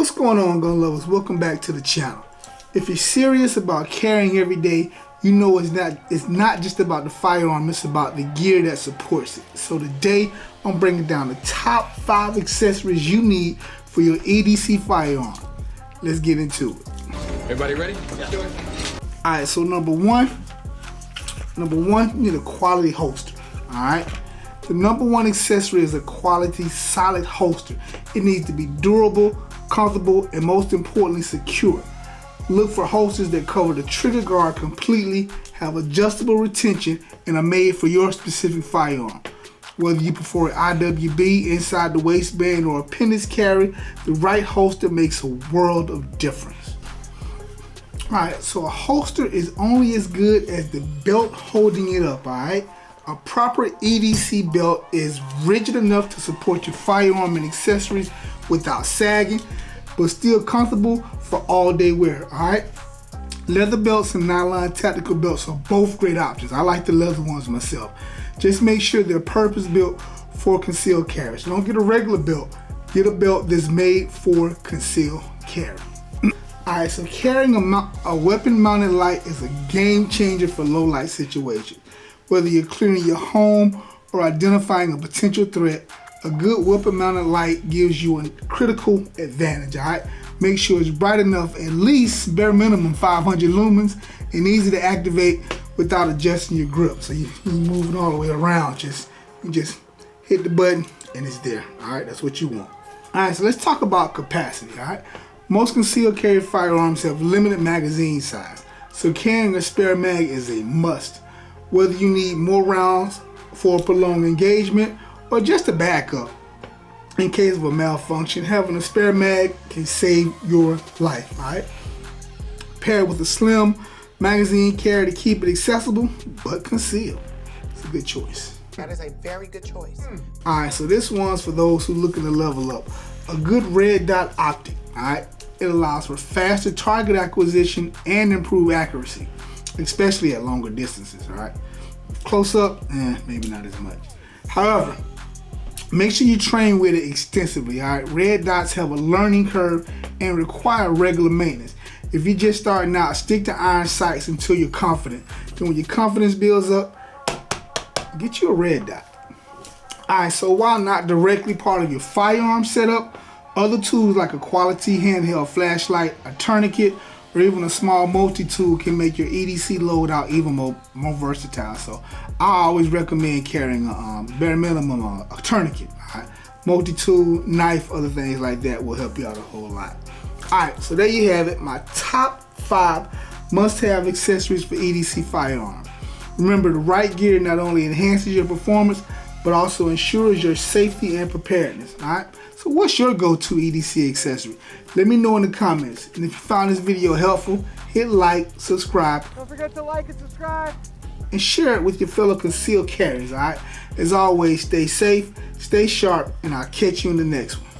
What's going on, gun lovers? Welcome back to the channel. If you're serious about carrying every day, you know it's not just about the firearm, it's about the gear that supports it. So today, I'm bringing down the top 5 accessories you need for your EDC firearm. Let's get into it. Everybody ready? Yeah. Alright, so number one, you need a quality holster. Alright? The number one accessory is a quality, solid holster. It needs to be durable, comfortable, and most importantly, secure. Look for holsters that cover the trigger guard completely, have adjustable retention, and are made for your specific firearm. Whether you prefer an IWB, inside the waistband, or appendix carry, the right holster makes a world of difference. Alright, so a holster is only as good as the belt holding it up, alright? A proper EDC belt is rigid enough to support your firearm and accessories without sagging, but still comfortable for all day wear, alright? Leather belts and nylon tactical belts are both great options. I like the leather ones myself. Just make sure they're purpose built for concealed carry. So don't get a regular belt. Get a belt that's made for concealed carry. Alright, so carrying a weapon mounted light is a game changer for low light situations. Whether you're clearing your home or identifying a potential threat, a good weapon mounted light gives you a critical advantage, alright? Make sure it's bright enough, at least bare minimum 500 lumens, and easy to activate without adjusting your grip. So you move it all the way around, you just hit the button and it's there, alright? That's what you want. Alright, so let's talk about capacity, alright? Most concealed carry firearms have limited magazine size, so carrying a spare mag is a must. Whether you need more rounds for a prolonged engagement or just a backup in case of a malfunction, having a spare mag can save your life, alright? Paired with a slim magazine carry to keep it accessible but concealed. It's a good choice. That is a very good choice. Alright, so this one's for those who are looking to level up. A good red dot optic, alright? It allows for faster target acquisition and improved accuracy, especially at longer distances, alright? Close up, maybe not as much. However, make sure you train with it extensively, alright? Red dots have a learning curve and require regular maintenance. If you're just starting out, stick to iron sights until you're confident. Then when your confidence builds up, get you a red dot. Alright, so while not directly part of your firearm setup, other tools like a quality handheld flashlight, a tourniquet, or even a small multi-tool can make your EDC loadout even more versatile. So I always recommend carrying a bare minimum a tourniquet. Right? Multi-tool, knife, other things like that will help you out a whole lot. Alright, so there you have it, my top 5 must-have accessories for EDC firearms. Remember, the right gear not only enhances your performance, but also ensures your safety and preparedness. Alright? So what's your go-to EDC accessory? Let me know in the comments. And if you found this video helpful, hit like, subscribe. Don't forget to like and subscribe. And share it with your fellow concealed carriers, alright? As always, stay safe, stay sharp, and I'll catch you in the next one.